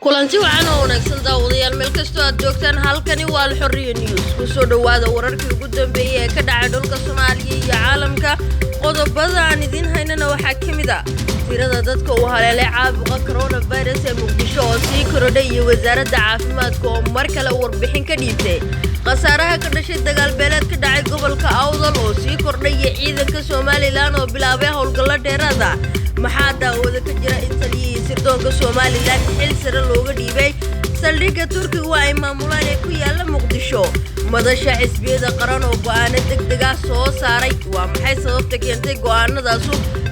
kulanti wacan oo wanaagsan daawadayaal meel kastoo aad joogtaan halkani waa Al-Xurriya News ku soo dhawaada wararkii ugu dambeeyay ee ka dhacay dhulka Soomaaliya iyo caalamka qodobada aan idin haynana waxaa kamid ah tirada dadka uu haleelay caabuqa coronavirus ee Muqdisho oo sii korodhay iyo wasaaradda caafimaadka oo mar kale warbixin ka dhiibtay khasaaraha ka dhashay dagaal beeleed ka dhacay gobolka Awdal oo sii kordhay ciidanka Soomaaliland oo bilaabay howlgallo dheeraad ah maxaa daawada ka jira intaliyay sirdoonka Soomaaliland xil sare looga dhiibay saldhigga Turkiga ay maamulaan ee ku yaala Muqdisho madasha xisbiyada qaran oo go'aano degdeg ah soo saaray waa maxay sababta keentay go'aanadaas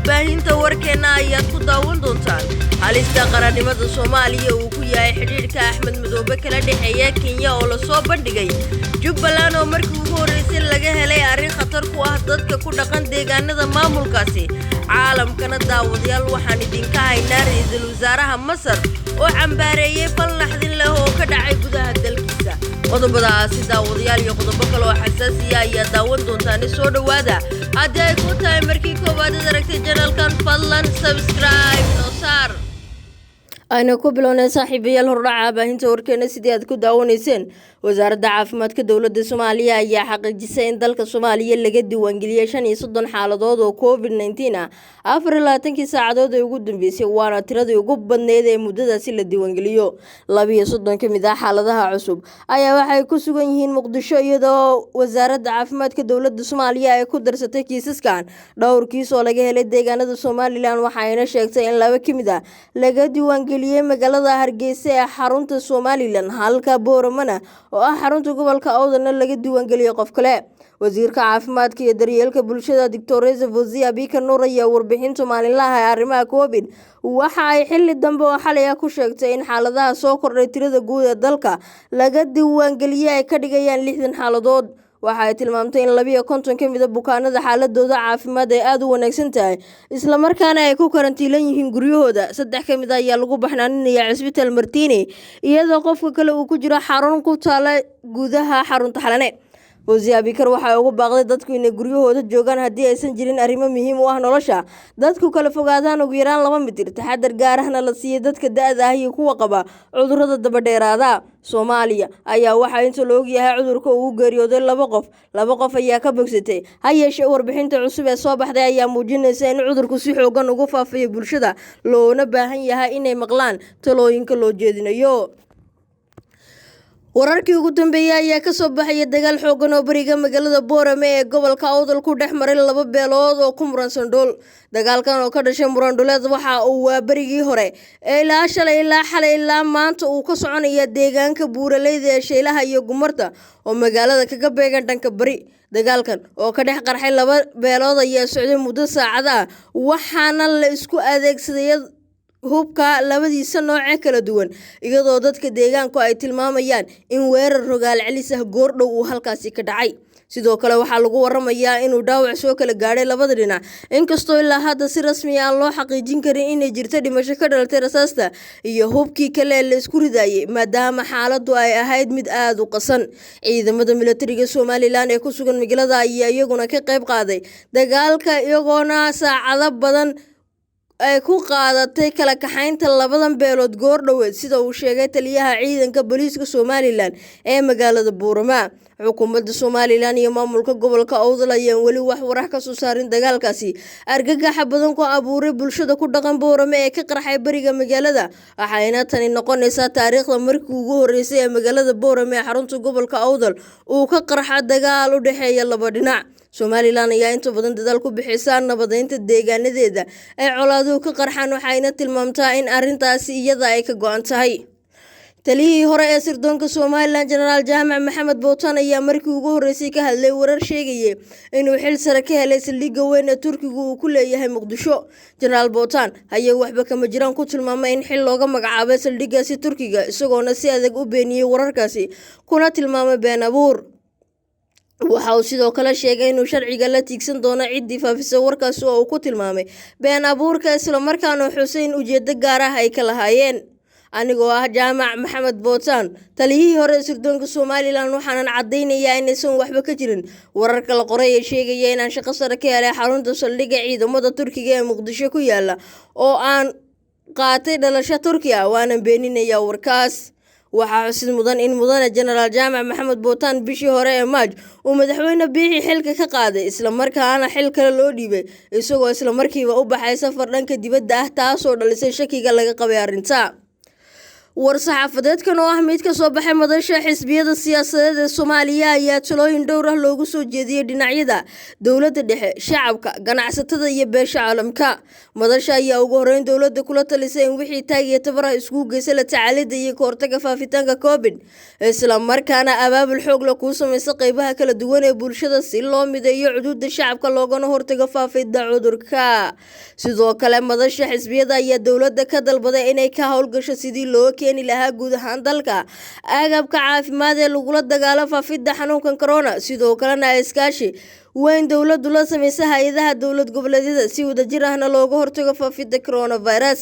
baahinta warkeena ayaad ku daawan doontaan halista qarannimada Soomaaliya uu ku yahay xiriirka Axmed Madoobe kala dhaxeeya Kenya oo la soo bandhigay Jubbaland oo markii ugu horeysay laga helay arrin khatar ku ah dadka ku dhaqan deegaanada maamulkaasi caalamkana daawadayaal waxaan idinka haynaa ra'iisul wasaaraha Masar oo cambaareeyay fal naxdin leh oo ka dhacay gudaha dalkiisa qodobadaasi daawadayaal iyo qodobo kale oo xasaasi ah ayaa daawan doontaan soo dhawaada haddii ay ku tahay markii koowaad aragtay channelkan fadlan subscribe noo saar ayna ku bilownay saaxiibayaal hordhaca baahinta warkeena sidii aad ku daawanayseen wasaaradda caafimaadka dowladda Soomaaliya ayaa xaqiijisay in dalka Soomaaliya laga diiwaangeliyay 35 xaaladood oo COVID-19 ah 24 saacadood ee ugu dambeysay waana tiradii ugu badneyd ee muddadaasi la diiwaangeliyo 32 kamid ah xaaladaha cusub ayaa waxay ku sugan yihiin Muqdisho iyadoo wasaaradda caafimaadka dowladda Soomaaliya ay ku darsatay kiisaskan dhowr kiis oo laga helay deegaanada Soomaaliland waxayna sheegtay in laba kamid ah laga diiwaangeliyay magaalada Hargeysa ee xarunta Soomaaliland halka Boorama oo ah xarunta gobolka Awdalna laga diiwaangeliyay qof kale wasiirka caafimaadka iyo daryeelka bulshada Dr. Fawziya Bika Nuur ayaa warbixinta maalinlaha ee arrimaha COVID waxa ay xilli dambe oo xalay ku sheegtay in xaaladaha soo kordhay tirada guud ee dalka laga diiwaangeliyay ay ka dhigayaan 60 xaaladood waxa ay tilmaamtay in 52 kamid ah bukaanada xaaladooda caafimaad ay aad u wanaagsan tahay isla markaana ay ku karantiilan yihiin guryahooda saddex kamid ah ayaa lagu baxnaaninayaa Isbitaal Martini iyadoo qofka kale uu ku jiro xarun ku taala gudaha xarunta Xalane Fawziya Bikar waxa ugu baaqday dadku inay guryahooda joogaan haddii aysan jirin arrimo muhiim u ah nolosha dadku kala fogaadaan ugu yaraan 2 mitir taxadar gaar ahna la siiyo dadka da'da ah iyo kuwa qaba cudurrada daba dheeraada Soomaaliya ayaa waxa inta loo yahay cudurka uu geeriyooday 2 qof ayaa ka bogsatay hayeeshee warbixinta cusub ee soo baxday ayaa muujinaysa in cudurku si xoogan ugu faafay bulshada loona baahan yahay inay maqlaan talooyinka loo jeedinayo wararkii ugu dambeeyay ayaa ka soo baxay dagaal xoogan oo bariga magaalada Boorame ee gobolka Awdal ku dhex maray laba beelood oo ku muransan dhul dagaalkan oo ka dhashay muran dhuleed waxa uu waa barigii hore ilaa shalay ilaa xalay ilaa maanta uu ka soconaya deegaanka buuraleyda ee Sheelaha iyo Gumarta oo magaalada kaga beegan dhanka bari dagaalkan oo ka dhex qarxay laba beelood ayaa socday muddo saacad ah waxaana la isku adeegsaday hubka labadiisa nooc kala duwan iyadoo dadka deegaanku ay tilmaamayaan in weerar rogaal celis ah goordhow uu halkaasi ka dhacay sidoo kale waxa lagu waramayaa inuu dhaawac soo kala gaaray labada dhinac inkastoo ilaa hadda si rasmi ah loo xaqiijin karin inay jirto dhimasho ka dhalatay rasaasta iyo hubkii kale la isku ridayay maadaama xaaladdu ay ahayd mid aad u qasan ciidamada militariga Soomaaliland ee ku sugan magaalada ayaa iyaguna ka qayb qaaday dagaalka iyagoona saacado badan ay ku qaadatay kala kaxaynta labadan beelood goordhoweed sida uu sheegay taliyaha ciidanka booliiska Soomaaliland ee magaalada Boorama xukuumadda Soomaaliland iyo maamulka gobolka Awdal ayaan weli wax warax ka soo saarin dagaalkaasi argagaxa badan ku abuuray bulshada ku dhaqan Boorama ee ka qarxay bariga magaalada waxayna tani noqonaysaa taariikhda markii ugu horeysay ee magaalada Boorama ee xarunta gobolka Awdal uu ka qarxa dagaal u dhaxeeya laba dhinac Soomaaliland ayaa inta badan dadaal ku bixisa nabadeynta deegaanadeeda ay colaaduhu ka qarxaan waxayna tilmaamtaa in arrintaasi iyada ay ka go'an tahay taliyihii hore ee sirdoonka Soomaaliland General Jaamac Maxamed Bootan ayaa markii ugu horeysay ka hadlay warar sheegaya inuu xil sare ka helay saldhigga weyn ee Turkiga uu ku leeyahay Muqdisho General Bootan ayaa waxba kama jiraan ku tilmaamay in xil looga magacaabay saldhiggaasi Turkiga isagoona si adag u beeniyay wararkaasi kuna tilmaamay been abuur waxa uu sidoo kale sheegay inuu sharciga la tiigsan doono ciddii faafisay warkaas oo uu ku tilmaamay been abuurka isla markaana Xuseen ujeedo gaar ah ay ka lahaayeen anigoo ah Jaamac Maxamed Bootan taliyihii hore ee sirdoonka Soomaaliland waxaan cadeynayaa inaysan waxba ka jirin wararka la qoray ee sheegaya in shaqo sare ka helay xarunta saldhigga ciidamada Turkiga ee Muqdisho ku yaala oo aan qaatay dhalasho Turkiya waana beeninaya warkaas. waxaa xusid mudan in mudane Generaal Jaamac Maxamed Bootaan bishii hore ee Maaj uu madaxweyne Biixi xilka ka qaaday isla markaana xil kale loo dhiibay isagoo isla markiiba u baxay safar dhanka dibadda ah taasoo dhalisay shakiga laga qabay arrinta. war-saxaafadeedkan oo ah mid ka soo baxay madasha xisbiyada siyaasadeed ee Soomaaliya ayaa talooyin dhowr ah loogu soo jeediyay dhinacyada dowladda dhexe, shacabka, ganacsatada iyo beesha caalamka. madasha ayaa ugu horeyn dowladda kula talisay in wixii taageer tabara isku geysa la tacaalida iyo ka hortagga faafitaanka COVID isla markaana abaabul xoog leh ku sameeyay qaybaha kala duwan ee bulshada si loo mideeyo xuduudda shacabka loogana hortago faafidda cudurka. sidoo kale madasha xisbiyada ayaa dowladda ka dalbaday inay ka howlgasho sidii loo keeni lahaa guud ahaan dalka agabka caafimaad ee lagula dagaalo faafidda xanuunkan corona. sidoo kalena iskaashi weyn dowladdu la sameysay hay'adaha dowlad goboleedyada si wadajir ahna looga hortago faafidda coronavirus.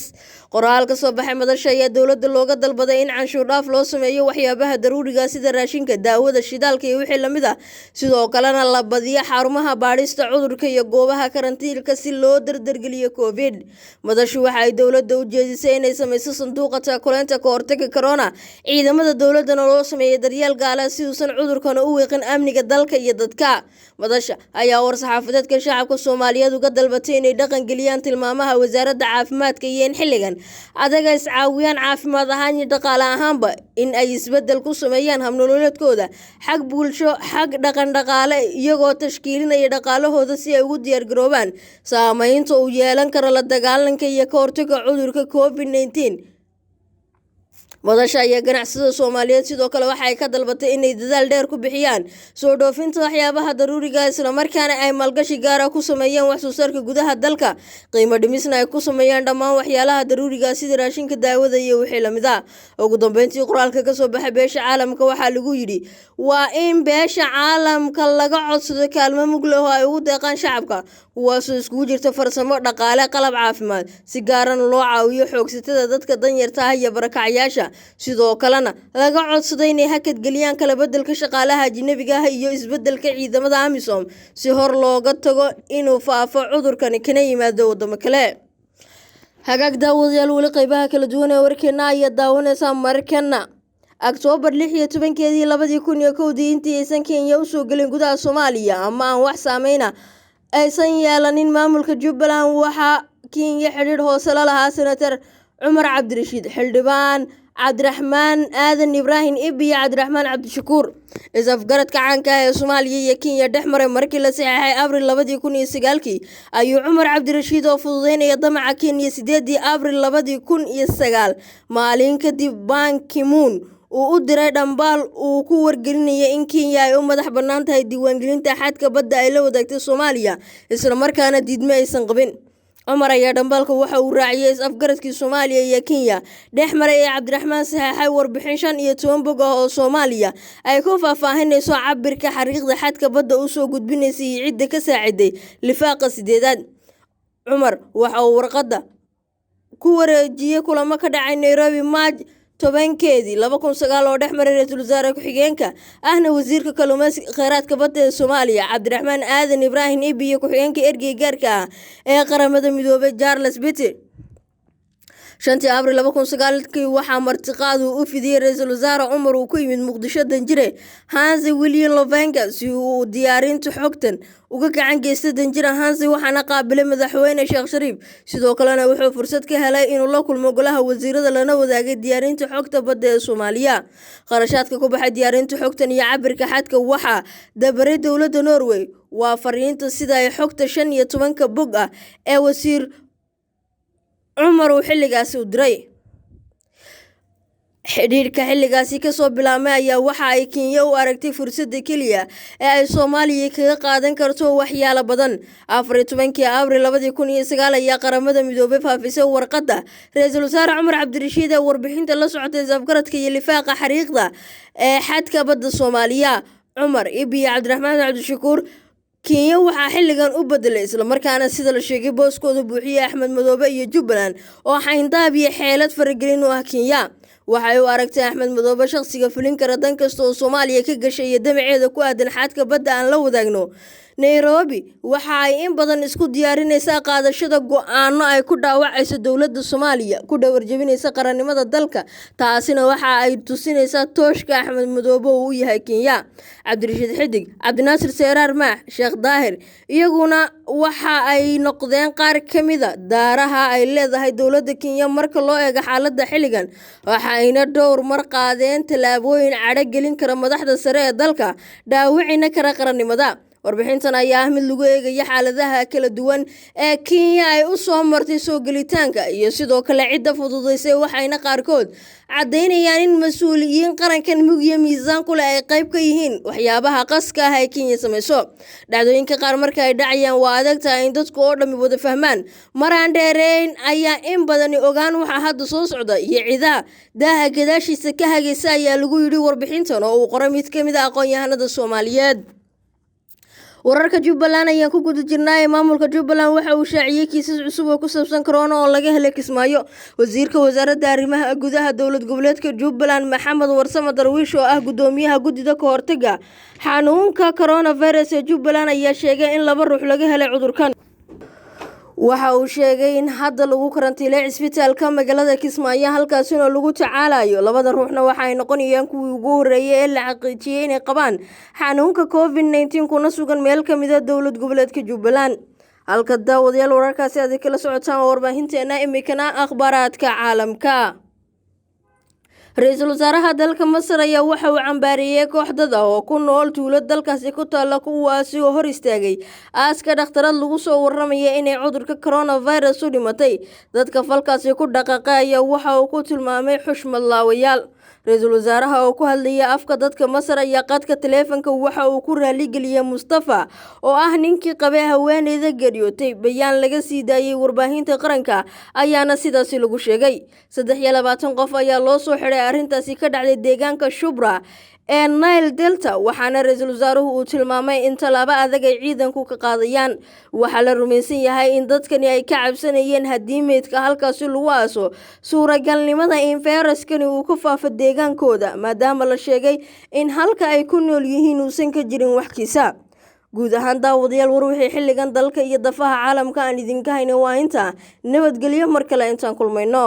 qoraal ka soo baxay madasha ayaa dowladda looga dalbaday in canshuur dhaaf loo sameeyo waxyaabaha daruuriga sida raashinka, daawada, shidaalka iyo wixii lamid ah. sidoo kalena la badiyo xarumaha baadhista cudurka iyo goobaha karantiilka si loo dardargeliyo COVID. madashu waxa ay dowladda u jeedisay inay sameyso sanduuqa taakuleynta ka hortagga corona, ciidamada dowladana loo sameeyo daryeel gaala si uusan cudurkana u weeqin amniga dalka iyo dadka. madasha ayaa war-saxaafadeedka shacabka Soomaaliyeed uga dalbatay inay dhaqan geliyaan tilmaamaha wasaaradda caafimaadka iyo in xilligan adaga iscaawiyaan caafimaad ahaan iyo dhaqaale ahaanba in ay isbedel ku sameeyaan habnololeedkooda xag bulsho, xag dhaqan dhaqaale iyagoo tashkiilinaya dhaqaalahooda si ay ugu diyaar garoobaan saameynta uu yeelan karo la dagaalanka iyo ka hortagga cudurka COVID-19. madasha ayaa ganacsatada Soomaaliyeed sidoo kale waxa ay ka dalbatay inay dadaal dheer ku bixiyaan soo dhoofinta waxyaabaha daruuriga isla markaana ay maalgashi gaar ah ku sameeyaan wax soo saarka gudaha dalka, qiimo dhimisna ay ku sameeyaan dhammaan waxyaalaha daruuriga sida raashinka, daawada iyo wixii lamid ah. ugu dambeyntii qoraalka ka soo baxay beesha caalamka waxaa lagu yidhi waa in beesha caalamka laga codsado kaalmo mug leh oo ay ugu deeqaan shacabka kuwaasoo iskugu jirta farsamo, dhaqaale, qalab caafimaad si gaaran loo caawiyo xoogsatada dadka danyarta ah iyo barakacyaasha. sidoo kalena laga codsaday inay hakad geliyaan kala bedelka shaqaalaha ajnabiga ah iyo isbedelka ciidamada AMISOM si hor looga tago inuu faafo cudurkani kana yimaado wadamo kale. hagaag daawadayaal weli qaybaha kala duwan ee warkeena ayaa daawanaysa markana October 16keedii 2001 intii aysan Kenya u soo galin gudaha Soomaaliya ama aan wax saameyna aysan yeelanin maamulka Jubbaland waxa Kenya xiriir hoose la lahaa Senator Cumar Cabdirashiid, xildhibaan Cabdiraxmaan Aadan Ibraahin iyo Cabdiraxmaan Cabdishakuur. is-afgaradka caanka ah ee Soomaaliya iyo Kenya dhex maray markii la saxeexay Abriil 2009 ayuu Cumar Cabdirashiid oo fududeynaya damaca Kenya 8 Abriil 2009 maalin kadib Ban Ki-moon uu u diray dhambaal uu ku wargelinayay in Kenya ay u madax bannaan tahay diiwaangelinta xadka badda ay la wadaagtay Soomaaliya isla markaana diidmo aysan qabin. Cumar ayaa dambaalka waxa uu raaciyay is-afgaradkii Soomaaliya iyo Kenya dhex maray ee Cabdiraxmaan saxeexay warbixin 15 bog ah oo Soomaaliya ay ku faahfaahinayso cabirka xariiqda xadka badda u soo gudbinaysay cidda ka saaciday lifaaqa 8aad. Cumar waxa uu warqadda ku wareejiyay kulamo ka dhacay Nairobi Maaj 10keedii 2009 oo dhex maray ra'iisul wasaare ku-xigeenka ahna wasiirka kalluumaysiga kheyraadka badda ee Soomaaliya Cabdiraxmaan Aadan Ibraahin iyo ku-xigeenka ergeyga gaarka ah ee qaramada midoobay Charles Petty. 5 Abriil 2009 waxaa martiqaad u fidiyay ra'iisul wasaare Cumar uu ku yimid Muqdisho danjire Hansi William Lovanga si uu diyaarinta xogtan uga gacan geysta danjire Hansi waxaana qaabilay madaxweyne Sheekh Shariif. sidoo kalena wuxuu fursad ka helay inuu la kulmo golaha wasiirada lana wadaagay diyaarinta xogta badda ee Soomaaliya. qarashaadka ku baxay diyaarinta xogtan iyo cabirka xadka waxaa dabaray dowladda Norway. waa fariinta sida ay xogta 15 bog ah ee wasiir Cumar uu xilligaasi u diray. xidhiidhka xilligaasi ka soo bilaabmay ayaa waxa ay Kenya u aragtay fursadda kaliya ee ay Soomaaliya kaga qaadan karto waxyaalo badan. 14 Abriil 2009 ayaa qaramada midoobay faafisay warqadda ra'iisul wasaare Cumar Cabdirashiid ee warbixinta la socotay is-afgaradka iyo lifaaqa xariiqda ee xadka badda Soomaaliya. Cumar iyo Cabdiraxmaan Cabdishakuur Kenya waxaa xilligan u bedelay isla markaana sida la sheegay booskooda buuxiyay Axmed Madoobe iyo Jubbaland oo xayndaab iyo xeelad faragelin u ah Kenya. waxay u aragtay Axmed Madoobe shakhsiga fulin kara dan kasta oo Soomaaliya ka gashay iyo damaceeda ku aadan xadka badda aan la wadaagno Nairobi waxa ay in badan isku diyaarinaysaa qaadashada go'aano ay ku dhaawacayso dowladda Soomaaliya ku dhawarjabinaysa qarannimada dalka taasina waxa ay tusinaysaa tooshka Axmed Madoobe uu yahay Kenya Cabdirashiid Xidig Cabdinaasir Seeraar Maax Sheekh Daahir iyaguna waxa ay noqdeen qaar ka mid ah daaraha ay leedahay dowladda Kenya marka loo eego xaaladda xilligan waxa ayna dhowr mar qaadeen tallaabooyin cadho gelin kara madaxda sare ee dalka dhaawicina kara qarannimada warbixintan ayaa mid lagu eegaya xaaladaha kala duwan ee Kenya ay u soo martay soo galitaanka iyo sidoo kale cidda fududeysay waxayna qaarkood cadeynayaan in mas'uuliyiin qarankan mugya miisaan ku leh ay qayb ka yihiin waxyaabaha qaska ah ee Kenya samayso dhacdooyinka qaar marka ay dhacayaan waa adag tahay in dadku oo dhami wada fahmaan maraan dheereyn ayaa in badan ogaan waxa hadda soo socda iyo ciidaha daaha gadaashiisa ka hagaysa ayaa lagu yiri warbixintan oo uu qoray mid ka mid ah aqoon-yahanada Soomaaliyeed wararka Jubbaland ayaan ku guda jirnaa maamulka Jubbaland waxa uu shaaciyay kiisas cusub oo ku saabsan corona oo laga helay Kismaayo wasiirka wasaaradda arrimaha gudaha dowlad goboleedka Jubbaland Maxamed Warsame Darwiish oo ah gudoomiyaha gudida ka hortagga xanuunka coronavirus ee Jubbaland ayaa sheegay in 2 ruux laga helay cudurkan waxa uu sheegay in hadda lagu karantiilay isbitaalka magaalada Kismaayo halkaasina lagu tacaalayo 2 ruuxna waxa ay noqonayaan kuwii ugu horeeyay ee la xaqiijiyay inay qabaan xanuunka COVID-19 kuna sugan meel ka mid ah dowlad goboleedka Jubbaland halka daawadayaal wararkaasi aad kala socotaan warbaahinteena imikana akhbaaraadka caalamka Ra'iisul Wasaaraha dalka Masar ayaa waxa uu cambaariyay kooxdada oo ku nool tuulo dalkaasi ku taala kuwaasi oo hor istaagay aaska dhakhtarad lagu soo waramay inay cudurka coronavirus u dhimatay dadka falkaasi ku dhaqaaqay waxa uu ku tilmaamay xushmad laawayaal Ra'iisul Wasaaraha oo ku hadlaya afka dadka Masar ayaa qadka taleefanka waxa uu ku raali galiyay Mustafa oo ah ninkii qabay haweeneyda geeriyootay bayaan laga sii daayay warbaahinta qaranka ayaana sidaas lagu sheegay 23 qof ayaa loo soo xiray arrintaasi ka dhacday deegaanka Shubra ee Nile Delta waxaana Ra'iisul Wasaaruhu uu tilmaamay in talaabo adag ay ciidanku ka qaadayaan waxa la rumaysan yahay in dadkani ay ka cabsanayeen haddii meedka halkaasi lagu aaso suuragalnimada in fayraskani uu ku faafo deegaankooda maadaama la sheegay in halka ay ku nool yihiin uusan ka jirin wax kiisa guud ahaan daawadayaal war wixii xilligan dalka iyo dafaha caalamka aan idinka hayno waa inta nabadgelyo mar kale intaan kulmayno